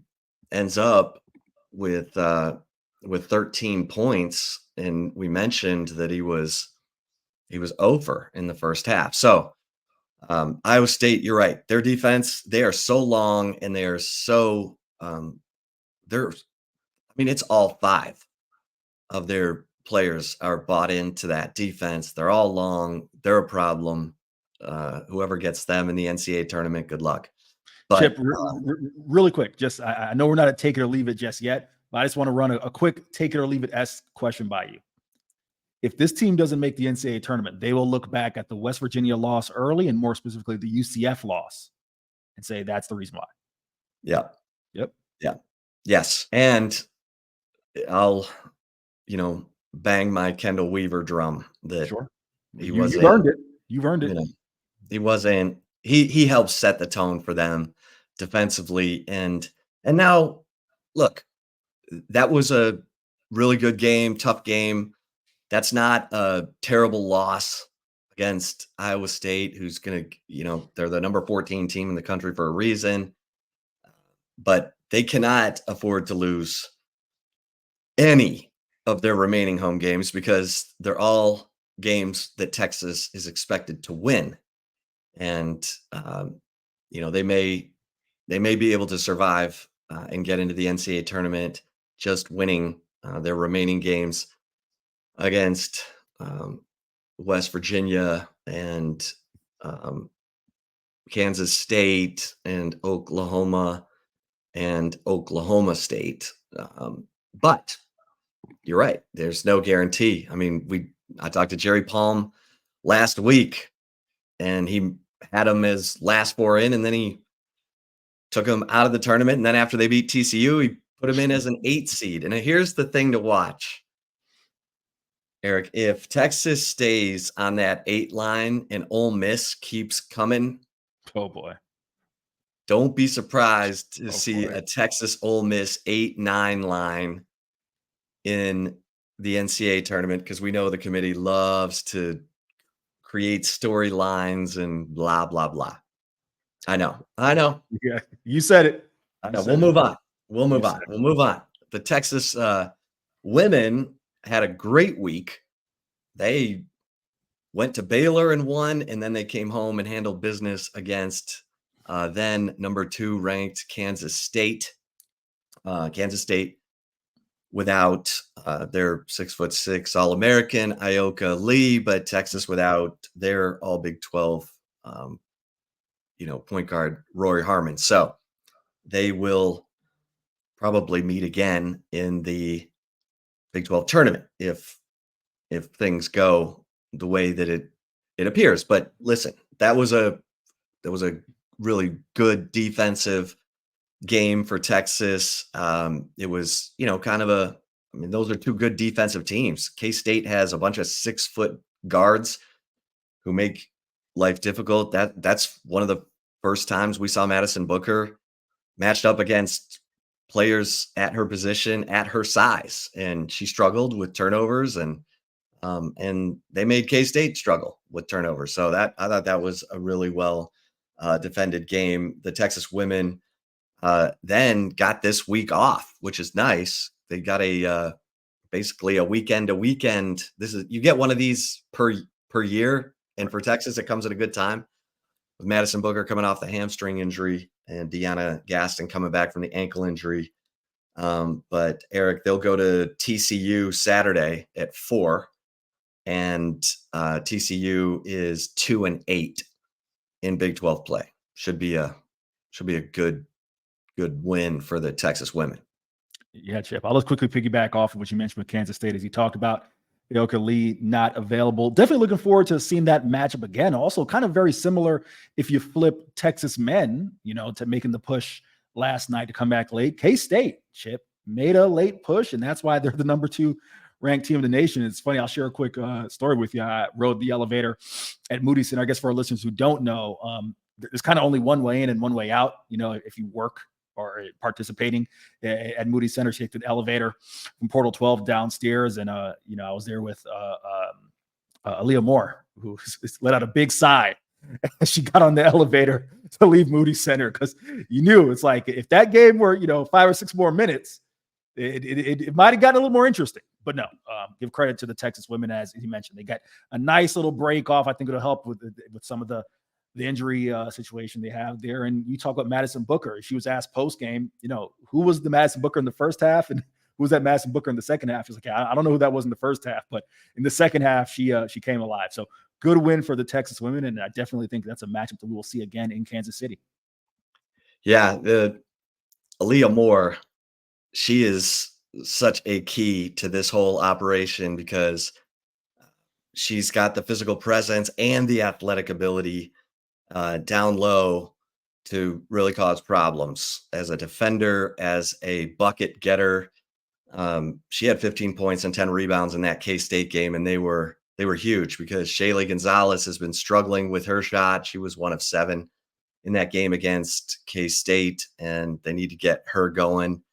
ends up with 13 points. And we mentioned that he was over in the first half. So Iowa State, you're right. Their defense, they are so long and they are so it's all 5 of their players are bought into that defense. They're all long. They're a problem. Whoever gets them in the NCAA tournament, good luck. But, Chip, really quick, just I know we're not at take it or leave it just yet, but I just want to run a quick take it or leave it question by you. if this team doesn't make the NCAA tournament, they will look back at the West Virginia loss early and more specifically the UCF loss and say that's the reason why. Yeah. Yep. Yeah. Yes. And I'll, bang my Kendall Weaver drum that Sure. he You've wasn't, earned it. You've earned you it. know, he wasn't, he helped set the tone for them defensively. And now look, that was a really good game, tough game. That's not a terrible loss against Iowa State, who's going to, they're the number 14 team in the country for a reason, but they cannot afford to lose any of their remaining home games because they're all games that Texas is expected to win. And, they may be able to survive and get into the NCAA tournament just winning their remaining games against um, West Virginia and um, Kansas State and Oklahoma State. But you're right. There's no guarantee. I mean, I talked to Jerry Palm last week, and he had him as last four in, and then he took him out of the tournament. And then after they beat TCU, he put him in as an 8 seed. And here's the thing to watch, Eric. If Texas stays on that 8 line and Ole Miss keeps coming, Oh boy. don't be surprised to Oh see boy. a Texas Ole Miss 8-9 line in the NCAA tournament because we know the committee loves to create storylines and blah, blah, blah. I know. I know. Yeah. You said it. I You know. We'll said it. move on. We'll You move said on. it. We'll move on. The Texas women had a great week. They went to Baylor and won, and then they came home and handled business against then number 2 ranked Kansas State. Kansas State without their 6'6" All-American Ioka Lee, but Texas without their All Big 12, point guard Rory Harmon. So they will probably meet again in the Big 12 tournament if things go the way that it appears. But listen, that was a really good defensive game for Texas. It was, kind of those are 2 good defensive teams. K-State has a bunch of 6-foot guards who make life difficult. That's one of the first times we saw Madison Booker matched up against players at her position, at her size, and she struggled with turnovers and they made K-State struggle with turnovers. So I thought that was a really well defended game. The Texas women then got this week off, which is nice. They got basically a weekend to weekend. You get one of these per year, and for Texas, it comes at a good time with Madison Booker coming off the hamstring injury and Deanna Gaston coming back from the ankle injury. But Eric, they'll go to TCU Saturday at 4, and TCU is 2-8 in Big 12 play. Should be a good win for the Texas women. Yeah, Chip. I'll just quickly piggyback off of what you mentioned with Kansas State as you talked about Ioka Lee not available. Definitely looking forward to seeing that matchup again. Also, kind of very similar if you flip Texas men, to making the push last night to come back late. K-State, Chip, made a late push, and that's why they're the number 2 ranked team in the nation. It's funny. I'll share a quick story with you. I rode the elevator at Moody Center. I guess for our listeners who don't know, there's kind of only one way in and one way out. If you work or participating at Moody Center, she took the elevator from Portal 12 downstairs, and I was there with Aaliyah Moore, who let out a big sigh as she got on the elevator to leave Moody Center, because you knew it's like if that game were 5 or 6 more minutes, it might have gotten a little more interesting. But no, give credit to the Texas women, as you mentioned. They got a nice little break off. I think it'll help with some of the injury situation they have there. And you talk about Madison Booker. She was asked post game, who was the Madison Booker in the first half and who was that Madison Booker in the second half? She's like, I don't know who that was in the first half, but in the second half, she came alive. So good win for the Texas women, and I definitely think that's a matchup that we will see again in Kansas City. Yeah, the Aaliyah Moore, she is such a key to this whole operation because she's got the physical presence and the athletic ability down low to really cause problems as a defender, as a bucket getter. She had 15 points and 10 rebounds in that K-State game, and they were huge because Shaylee Gonzalez has been struggling with her shot. She was 1 of 7 in that game against K-State, and they need to get her going.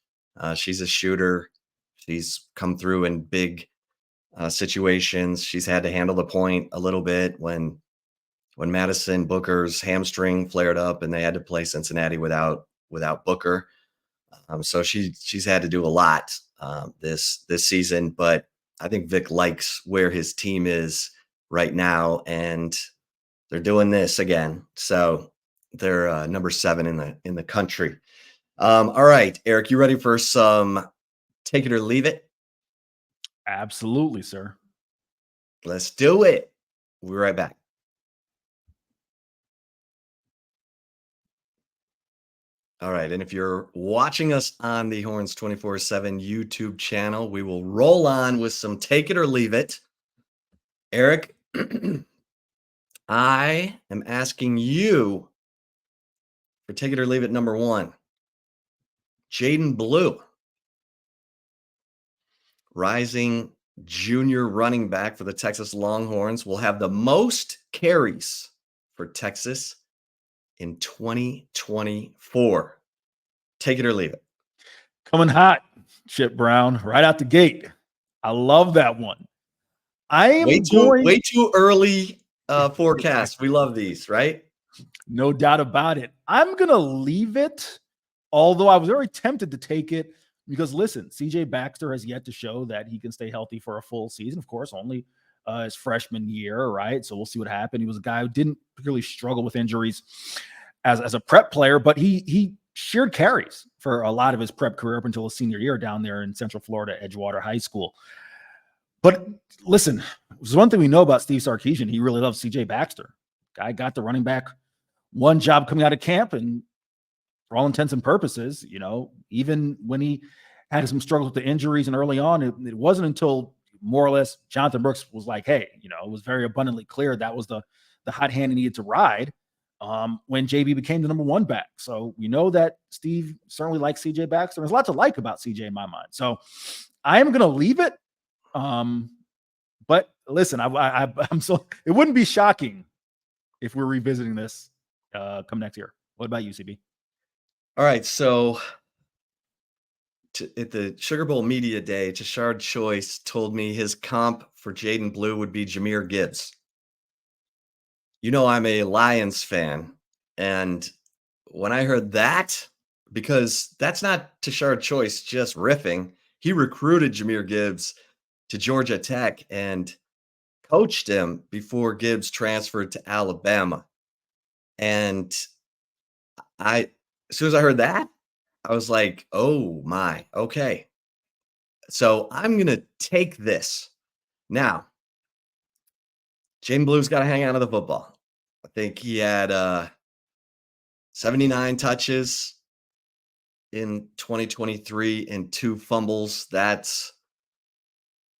She's a shooter. She's come through in big situations. She's had to handle the point a little bit when Madison Booker's hamstring flared up and they had to play Cincinnati without Booker. So she's had to do a lot this season, but I think Vic likes where his team is right now, and they're doing this again. So they're number 7 in the country. All right, Eric, you ready for some take it or leave it? Absolutely, sir. Let's do it. We'll be right back. All right. And if you're watching us on the Horns 24/7 YouTube channel, we will roll on with some take it or leave it. Eric, I am asking you for take it or leave it number 1. Jaden Blue, rising junior running back for the Texas Longhorns, will have the most carries for Texas in 2024. Take it or leave it. Coming hot, Chip Brown, right out the gate. I love that one. I Way am too going, way too early forecast. We love these, right? no doubt about it. I'm going to leave it, although I was very tempted to take it because, listen, CJ Baxter has yet to show that he can stay healthy for a full season. Of course, only his freshman year, right? So we'll see what happened. He was a guy who didn't particularly struggle with injuries as a prep player, but he shared carries for a lot of his prep career up until his senior year down there in Central Florida, Edgewater High School. But listen, there's one thing we know about Steve Sarkisian. He really loves CJ Baxter. Guy got the running back one job coming out of camp, and for all intents and purposes, even when he had some struggles with the injuries and early on, it wasn't until more or less Jonathan Brooks was like, hey, it was very abundantly clear that was the hot hand he needed to ride when JB became the number 1 back. So we know that Steve certainly likes CJ Baxter. There's a lot to like about CJ in my mind. So I am going to leave it. But listen, I'm so it wouldn't be shocking if we're revisiting this come next year. What about you, CB? All right, so at the Sugar Bowl Media Day, Tashard Choice told me his comp for Jaden Blue would be Jahmyr Gibbs. I'm a Lions fan, and when I heard that, because that's not Tashard Choice just riffing, he recruited Jahmyr Gibbs to Georgia Tech and coached him before Gibbs transferred to Alabama. And as soon as I heard that, I was like, oh my, okay. So I'm going to take this. Now, Jaden Blue's got to hang on to the football. I think he had 79 touches in 2023 and 2 fumbles. That's,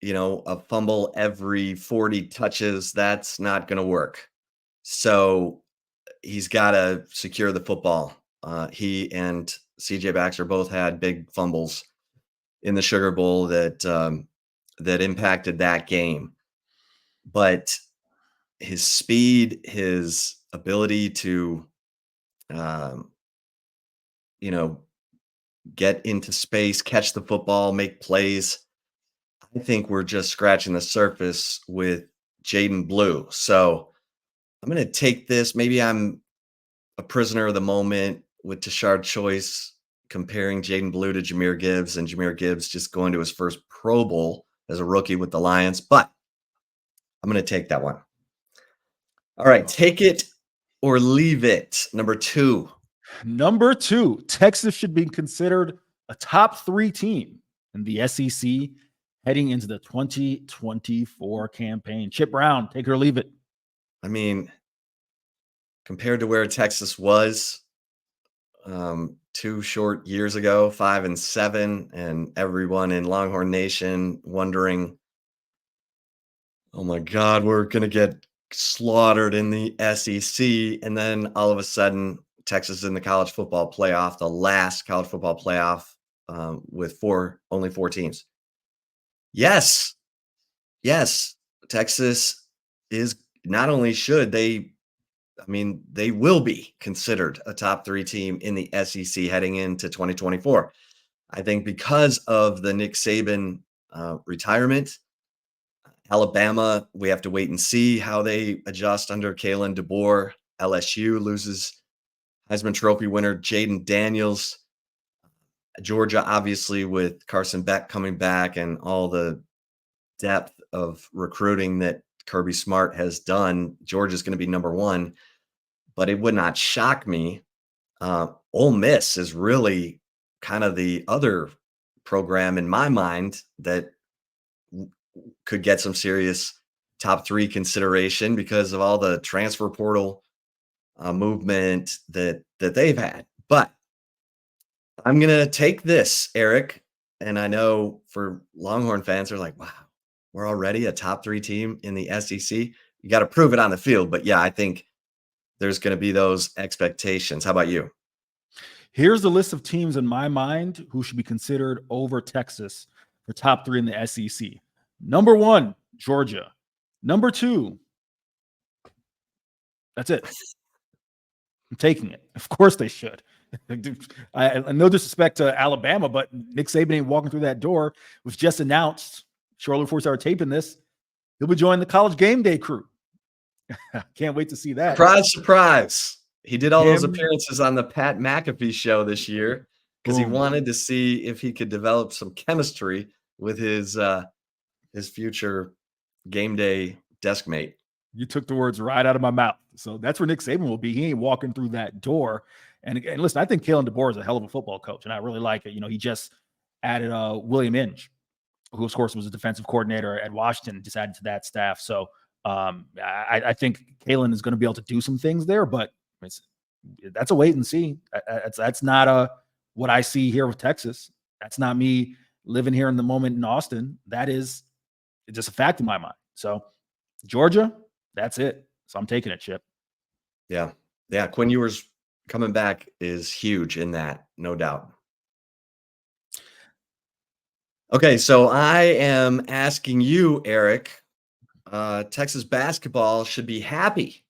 a fumble every 40 touches. That's not going to work. So he's got to secure the football. He and CJ Baxter both had big fumbles in the Sugar Bowl that impacted that game. But his speed, his ability to, um, you know, get into space, catch the football, make plays. I think we're just scratching the surface with Jaden Blue. So I'm going to take this. Maybe I'm a prisoner of the moment with Tashard Choice comparing Jaden Blue to Jahmyr Gibbs, and Jahmyr Gibbs just going to his first Pro Bowl as a rookie with the Lions. But I'm going to take that one. All right, take it or leave it. Number 2. Number 2, Texas should be considered a top 3 team in the SEC heading into the 2024 campaign. Chip Brown, take it or leave it. I mean, compared to where Texas was 2 short years ago, 5-7, and everyone in Longhorn Nation wondering oh my God, we're going to get slaughtered in the SEC. And then all of a sudden, Texas is in the college football playoff, the last college football playoff with only four teams. Yes, yes, Texas is not only should they, I mean, they will be considered a top three team in the SEC heading into 2024. I think because of the Nick Saban retirement, Alabama, we have to wait and see how they adjust under Kalen DeBoer. LSU loses Heisman Trophy winner Jaden Daniels. Georgia, obviously, with Carson Beck coming back and all the depth of recruiting that Kirby Smart has done, Georgia's going to be number one. But it would not shock me. Ole Miss is really kind of the other program in my mind that could get some serious top three consideration because of all the transfer portal movement that they've had. But I'm gonna take this, Eric, and I know for Longhorn fans, they're like, "Wow, we're already a top three team in the SEC." You got to prove it on the field, but yeah, I think there's going to be those expectations. How about you? Here's the list of teams in my mind who should be considered over Texas for top three in the SEC. Number one, Georgia. Number two, that's it. I'm taking it. Of course they should. No disrespect to Alabama, but Nick Saban ain't walking through that door. It was just announced shortly before we started taping this. He'll be joining the College Game Day crew. Can't wait to see that. Surprise, surprise. He did all those Him, appearances on the Pat McAfee show this year because he boom. wanted to see if he could develop some chemistry with his future game day desk mate. You took the words right out of my mouth. So that's where Nick Saban will be. He ain't walking through that door. And again, listen, I think Kalen DeBoer is a hell of a football coach, and I really like it. You know, he just added William Inge, who of course was a defensive coordinator at Washington, just added to that staff. So I think Kalen is going to be able to do some things there, but that's a wait and see. That's not what I see here with Texas. That's not me living here in the moment in Austin. That is just a fact in my mind. So Georgia, that's it. So I'm taking it, Chip. Yeah. Yeah. Quinn Ewers coming back is huge in that, no doubt. Okay. So I am asking you, Eric, Texas basketball should be happy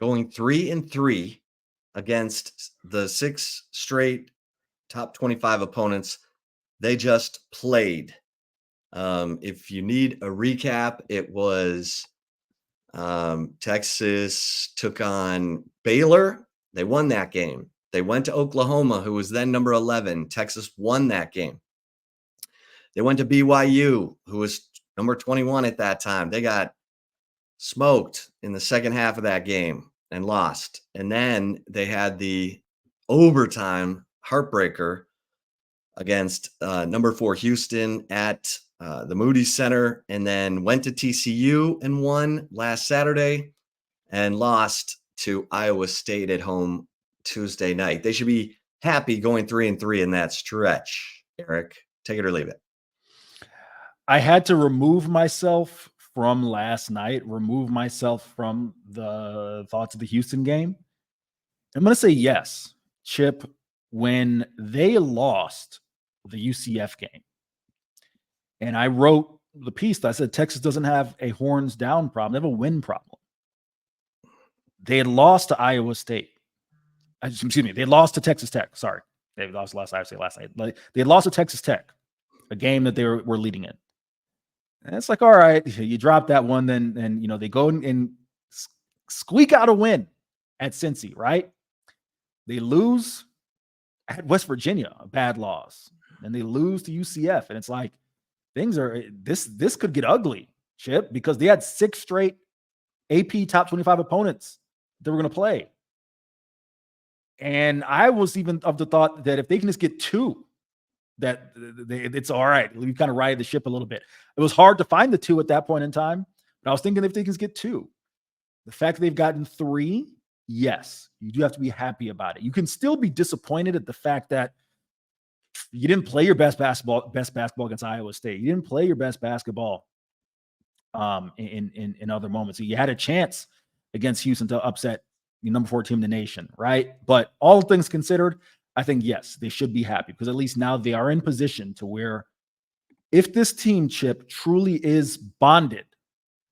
going 3-3 against the 6 straight top 25 opponents they just played. If you need a recap, it was Texas took on Baylor. They won that game. They went to Oklahoma, who was then number 11. Texas won that game. They went to BYU, who was number 21 at that time. They got smoked in the second half of that game and lost. And then they had the overtime heartbreaker against number 4 Houston at the Moody Center, and then went to TCU and won last Saturday and lost to Iowa State at home Tuesday night. They should be happy going 3-3 in that stretch. Eric, take it or leave it. I had to remove myself from last night, remove myself from the thoughts of the Houston game. I'm going to say yes, Chip, when they lost the UCF game. And I wrote the piece that I said Texas doesn't have a horns down problem. They have a win problem. They had lost to Iowa State. Excuse me. They lost to Texas Tech. Sorry. They lost last night. They had lost to Texas Tech, a game that they were leading in. And it's like, all right, you drop that one, then they go and squeak out a win at Cincy, right? They lose at West Virginia, a bad loss. And they lose to UCF. And it's like, things are this could get ugly, Chip, because they had 6 straight AP top 25 opponents that were going to play. And I was even of the thought that if they can just get 2, that it's all right. We kind of righted the ship a little bit. It was hard to find the 2 at that point in time, but I was thinking if they can get 2, the fact that they've gotten 3, yes, you do have to be happy about it. You can still be disappointed at the fact that you didn't play your best basketball against Iowa State. You didn't play your best basketball in other moments. So you had a chance against Houston to upset the number 4 team in the nation, right? But all things considered, I think yes, they should be happy because at least now they are in position to where if this team, Chip, truly is bonded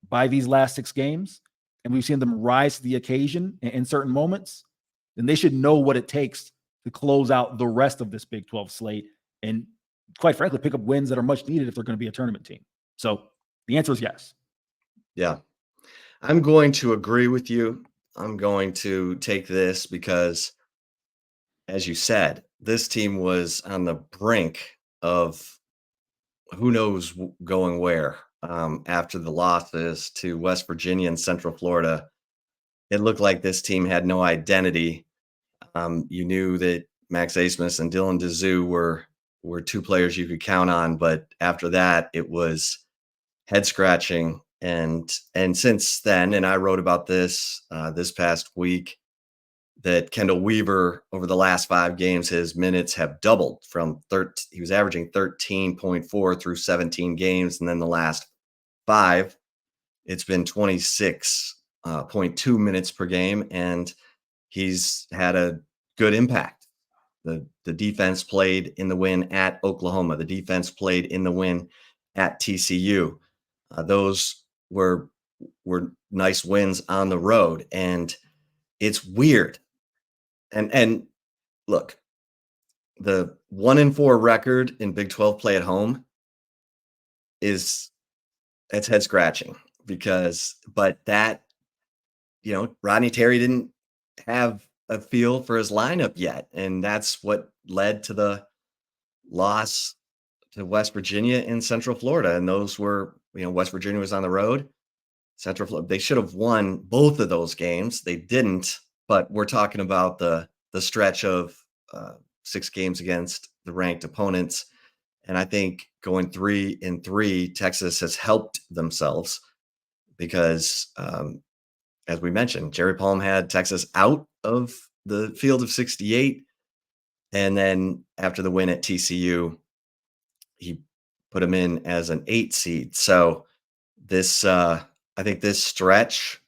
by these last 6 games, and we've seen them rise to the occasion in certain moments, then they should know what it takes to close out the rest of this Big 12 slate and, quite frankly, pick up wins that are much needed if they're going to be a tournament team. So the answer is yes. Yeah. I'm going to agree with you. I'm going to take this because, as you said, this team was on the brink of who knows going where after the losses to West Virginia and Central Florida. It looked like this team had no identity. You knew that Max Asmus and Dylan Dezue were 2 players you could count on, but after that, it was head scratching. And since then, and I wrote about this this past week, that Kendall Weaver over the last 5 games, his minutes have doubled from 13. He was averaging 13.4 through 17 games, and then the last 5, it's been 26.2 minutes per game, and he's had a good impact. The defense played in the win at Oklahoma. The defense played in the win at TCU. Those were nice wins on the road, and it's weird. And look, the 1-4 record in Big 12 play at home is it's head scratching but that, Rodney Terry didn't have a feel for his lineup yet. And that's what led to the loss to West Virginia in Central Florida. And those were, West Virginia was on the road. Central Florida, they should have won both of those games. They didn't, but we're talking about the stretch of 6 games against the ranked opponents. And I think going 3-3, Texas has helped themselves because, as we mentioned, Jerry Palm had Texas out of the field of 68. And then after the win at TCU, he put him in as an 8 seed. So I think this stretch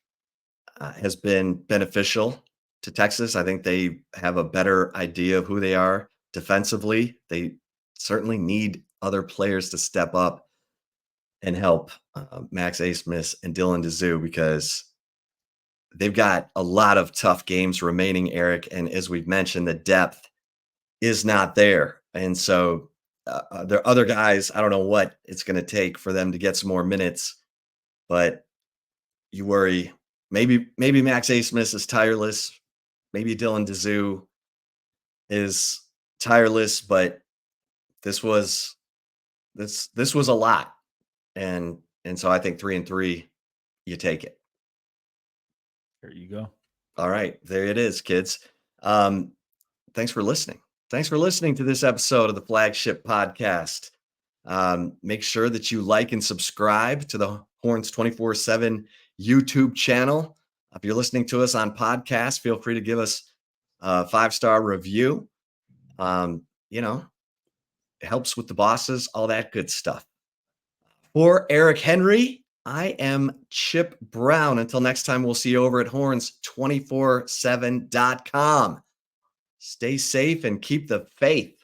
has been beneficial to Texas. I think they have a better idea of who they are defensively. They certainly need other players to step up and help Max Asmus and Dylan Dezue because they've got a lot of tough games remaining, Eric. And as we've mentioned, the depth is not there. And so there are other guys. I don't know what it's going to take for them to get some more minutes, but you worry maybe Max Asmus is tireless. Maybe Dylan Dezue is tireless, but this was a lot. And so I think 3-3, you take it. There you go. All right, there it is, kids. Thanks for listening. Thanks for listening to this episode of the Flagship Podcast. Make sure that you like and subscribe to the Horns 24/7 YouTube channel. If you're listening to us on podcast, feel free to give us a 5-star review. It helps with the bosses, all that good stuff. For Eric Henry, I am Chip Brown. Until next time, we'll see you over at horns247.com. Stay safe and keep the faith.